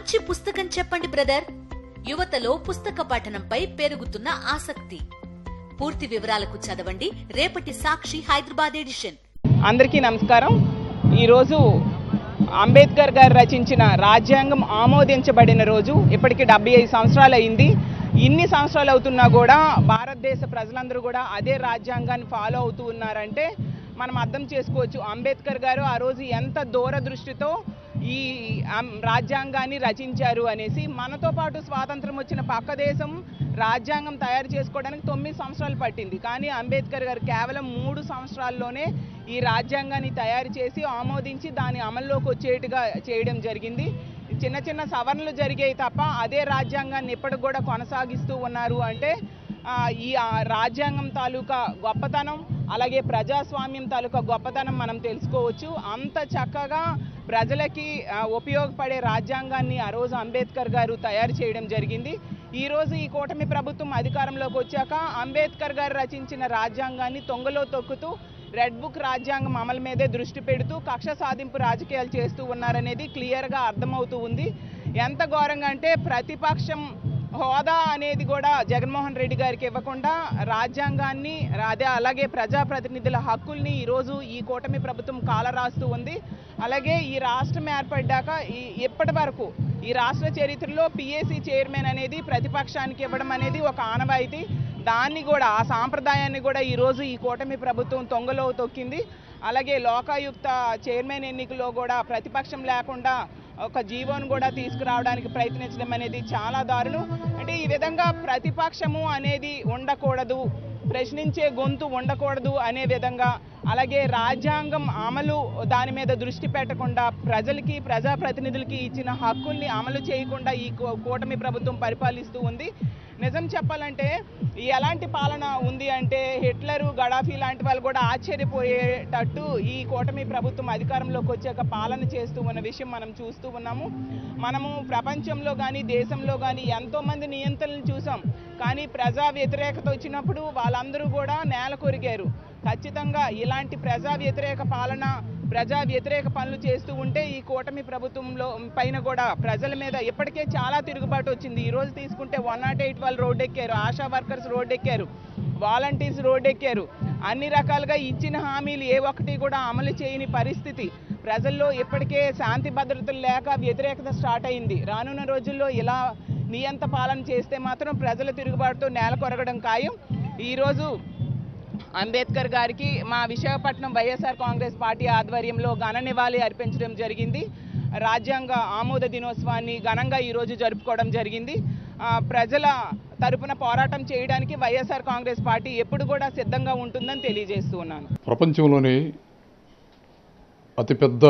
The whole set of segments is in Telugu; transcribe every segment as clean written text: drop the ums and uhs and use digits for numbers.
మంచి పుస్తకం చెప్పండి బ్రదర్. యువతలో పుస్తక పఠనంపై పెరుగుతున్న ఆసక్తి. పూర్తి వివరాలకు చదవండి రేపటి సాక్షి హైదరాబాద్ ఎడిషన్. అందరికీ నమస్కారం. ఈరోజు అంబేద్కర్ గారు రచించిన రాజ్యాంగం ఆమోదించబడిన రోజు. ఇప్పటికి 75 సంవత్సరాలు అయింది. ఇన్ని సంవత్సరాలు అవుతున్నా కూడా భారతదేశ ప్రజలందరూ కూడా అదే రాజ్యాంగాన్ని ఫాలో అవుతూ ఉన్నారంటే మనం అర్థం చేసుకోవచ్చు అంబేద్కర్ గారు ఆ రోజు ఎంత దూరదృష్టితో ఈ రాజ్యాంగాన్ని రచించారు అనేసి. మనతో పాటు స్వాతంత్రం వచ్చిన పక్క దేశం రాజ్యాంగం తయారు చేసుకోవడానికి 9 సంవత్సరాలు పట్టింది. కానీ అంబేద్కర్ గారు కేవలం 3 సంవత్సరాల్లోనే ఈ రాజ్యాంగాన్ని తయారు చేసి ఆమోదించి దాని అమల్లోకి వచ్చేట్టుగా చేయడం జరిగింది. చిన్న చిన్న సవరణలు జరిగాయి తప్ప అదే రాజ్యాంగాన్ని ఇప్పటికి కూడా కొనసాగిస్తూ ఉన్నారు అంటే ఈ రాజ్యాంగం తాలూకా గొప్పతనం, అలాగే ప్రజాస్వామ్యం తాలూకా గొప్పతనం మనం తెలుసుకోవచ్చు. అంత చక్కగా ప్రజలకి ఉపయోగపడే రాజ్యాంగాన్ని ఆ రోజు అంబేద్కర్ గారు తయారు చేయడం జరిగింది. ఈరోజు ఈ కూటమి ప్రభుత్వం అధికారంలోకి వచ్చాక అంబేద్కర్ గారు రచించిన రాజ్యాంగాన్ని తొంగలో తొక్కుతూ రెడ్ బుక్ రాజ్యాంగం అమలు మీదే దృష్టి పెడుతూ కక్ష సాధింపు రాజకీయాలు చేస్తూ ఉన్నారనేది క్లియర్గా అర్థమవుతూ ఉంది. ఎంత ఘోరంగా అంటే ప్రతిపక్షం హోదా అనేది కూడా జగన్మోహన్ రెడ్డి గారికి ఇవ్వకుండా రాజ్యాంగాన్ని అలాగే ప్రజాప్రతినిధుల హక్కుల్ని ఈరోజు ఈ కూటమి ప్రభుత్వం కాలరాస్తూ ఉంది. అలాగే ఈ రాష్ట్రం ఏర్పడ్డాక ఇప్పటి వరకు ఈ రాష్ట్ర చరిత్రలో పిఏసీ చైర్మన్ అనేది ప్రతిపక్షానికి ఇవ్వడం అనేది ఒక ఆనవాయితీ. దాన్ని కూడా ఆ సాంప్రదాయాన్ని కూడా ఈరోజు ఈ కూటమి ప్రభుత్వం తొంగలో తొక్కింది. అలాగే లోకాయుక్త చైర్మన్ ఎన్నికలో కూడా ప్రతిపక్షం లేకుండా ఒక జీవోను కూడా తీసుకురావడానికి ప్రయత్నించడం అనేది చాలా దారుణం. అంటే ఈ విధంగా ప్రతిపక్షము అనేది ఉండకూడదు, ప్రశ్నించే గొంతు ఉండకూడదు అనే విధంగా, అలాగే రాజ్యాంగం అమలు దాని మీద దృష్టి పెట్టకుండా ప్రజలకి ప్రజాప్రతినిధులకి ఇచ్చిన హక్కుల్ని అమలు చేయకుండా ఈ కూటమి ప్రభుత్వం పరిపాలిస్తూ ఉంది. నిజం చెప్పాలంటే ఎలాంటి పాలన ఉంది అంటే హిట్లరు, గడాఫీ లాంటి వాళ్ళు కూడా ఆశ్చర్యపోయేటట్టు ఈ కూటమి ప్రభుత్వం అధికారంలోకి వచ్చాక పాలన చేస్తూ ఉన్న విషయం మనం చూస్తూ ఉన్నాము. మనము ప్రపంచంలో కానీ దేశంలో కానీ ఎంతోమంది నియంత్రణలు చూసాం. కానీ ప్రజా వ్యతిరేకత వచ్చినప్పుడు వాళ్ళందరూ కూడా నేల కొరిగారు. ఖచ్చితంగా ఇలాంటి ప్రజా వ్యతిరేక పాలన, ప్రజా వ్యతిరేక పనులు చేస్తూ ఉంటే ఈ కూటమి ప్రభుత్వంలో పైన కూడా ప్రజల మీద ఇప్పటికే చాలా తిరుగుబాటు వచ్చింది. ఈరోజు తీసుకుంటే 108 వాళ్ళు రోడ్డు ఎక్కారు, ఆశా వర్కర్స్ రోడ్డు ఎక్కారు, వాలంటీర్స్ రోడ్డు ఎక్కారు. అన్ని రకాలుగా ఇచ్చిన హామీలు ఏ ఒక్కటి కూడా అమలు చేయని పరిస్థితి. ప్రజల్లో ఇప్పటికే శాంతి భద్రతలు లేక వ్యతిరేకత స్టార్ట్ అయింది. రానున్న రోజుల్లో ఇలా నియంత పాలన చేస్తే మాత్రం ప్రజల తిరుగుబాటుతో నేల కొరగడం ఖాయం. ఈరోజు అంబేద్కర్ గారికి మా విశాఖపట్నం వైఎస్ఆర్ కాంగ్రెస్ పార్టీ ఆధ్వర్యంలో ఘన నివాళి అర్పించడం జరిగింది. రాజ్యాంగ ఆమోద దినోత్సవాన్ని ఘనంగా ఈరోజు జరుపుకోవడం జరిగింది. ప్రజల తరపున పోరాటం చేయడానికి వైఎస్ఆర్ కాంగ్రెస్ పార్టీ ఎప్పుడు కూడా సిద్ధంగా ఉంటుందని తెలియజేస్తూ ఉన్నాను. ప్రపంచంలోనే అతిపెద్ద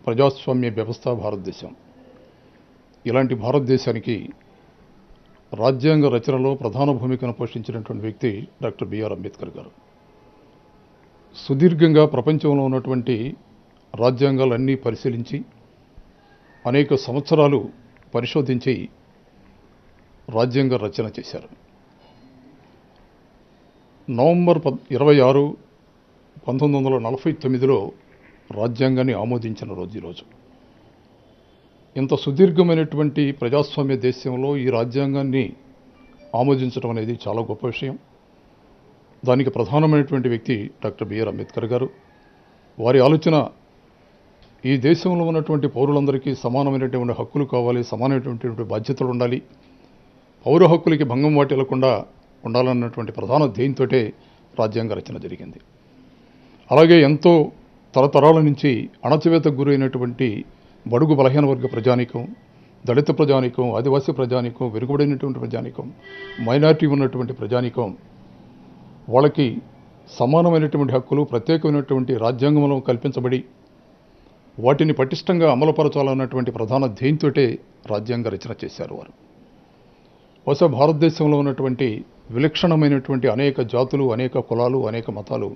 ప్రజాస్వామ్య వ్యవస్థ భారతదేశం. ఇలాంటి భారతదేశానికి రాజ్యాంగ రచనలో ప్రధాన భూమికను పోషించినటువంటి వ్యక్తి డాక్టర్ బిఆర్ అంబేద్కర్ గారు. సుదీర్ఘంగా ప్రపంచంలో ఉన్నటువంటి రాజ్యాంగాలన్నీ పరిశీలించి అనేక సంవత్సరాలు పరిశోధించి రాజ్యాంగ రచన చేశారు. నవంబర్ 26, 1949లో రాజ్యాంగాన్ని ఆమోదించిన రోజు ఈరోజు. ఇంత సుదీర్ఘమైనటువంటి ప్రజాస్వామ్య దేశంలో ఈ రాజ్యాంగాన్ని ఆమోదించడం అనేది చాలా గొప్ప విషయం. దానికి ప్రధానమైనటువంటి వ్యక్తి డాక్టర్ బిఆర్ అంబేద్కర్ గారు. వారి ఆలోచన ఈ దేశంలో ఉన్నటువంటి పౌరులందరికీ సమానమైనటువంటి హక్కులు కావాలి, సమానమైనటువంటి బాధ్యతలు ఉండాలి, పౌర హక్కులకి భంగం వాటిల్లకుండా ఉండాలన్నటువంటి ప్రధాన ధ్యేయంతో రాజ్యాంగ రచన జరిగింది. అలాగే ఎంతో తరతరాల నుంచి అణచివేతకు గురైనటువంటి బడుగు బలహీన వర్గ ప్రజానీకం, దళిత ప్రజానీకం, ఆదివాసీ ప్రజానీకం, వెనుకబడినటువంటి ప్రజానీకం, మైనారిటీ ఉన్నటువంటి ప్రజానీకం, వాళ్ళకి సమానమైనటువంటి హక్కులు ప్రత్యేకమైనటువంటి రాజ్యాంగంలో కల్పించబడి వాటిని పటిష్టంగా అమలుపరచాలన్నటువంటి ప్రధాన ధ్యేయంతో రాజ్యాంగ రచన చేశారు వారు. బహుశా భారతదేశంలో ఉన్నటువంటి విలక్షణమైనటువంటి అనేక జాతులు, అనేక కులాలు, అనేక మతాలు,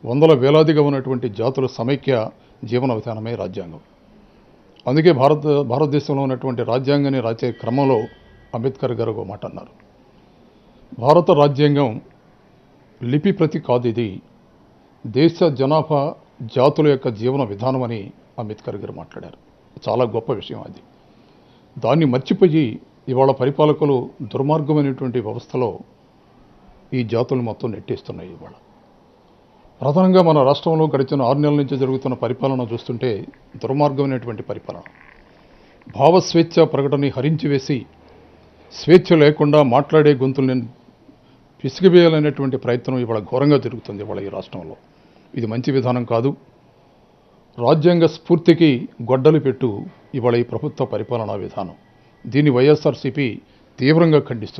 వందల వేలాదిగా ఉన్నటువంటి జాతుల సమైక్య జీవన విధానమే రాజ్యాంగం. అందుకే భారతదేశంలో ఉన్నటువంటి రాజ్యాంగాన్ని రాసే క్రమంలో అంబేద్కర్ గారు ఒక మాట అన్నారు. భారత రాజ్యాంగం లిపి ప్రతి కాదు, ఇది దేశ జనాభా జాతుల యొక్క జీవన విధానం అని అంబేద్కర్ గారు మాట్లాడారు. చాలా గొప్ప విషయం అది. దాన్ని మర్చిపోయి ఇవాళ పరిపాలకులు దుర్మార్గమైనటువంటి వ్యవస్థలో ఈ జాతులు మొత్తం నెట్టేస్తున్నాయి. ఇవాళ ప్రధానంగా మన రాష్ట్రంలో గడిచిన 6 నెలల నుంచి జరుగుతున్న పరిపాలన చూస్తుంటే దుర్మార్గమైనటువంటి పరిపాలన. భావస్వేచ్ఛ ప్రకటనని హరించి వేసి స్వేచ్ఛ లేకుండా మాట్లాడే గొంతుల్ని పిసిగివేయాలనేటువంటి ప్రయత్నం ఇవాళ ఘోరంగా జరుగుతుంది ఇవాళ ఈ రాష్ట్రంలో. ఇది మంచి విధానం కాదు. రాజ్యాంగ స్ఫూర్తికి గొడ్డలి పెట్టు ఇవాళ ఈ ప్రభుత్వ పరిపాలనా విధానం. దీన్ని వైఎస్ఆర్సీపీ తీవ్రంగా ఖండిస్తుంది.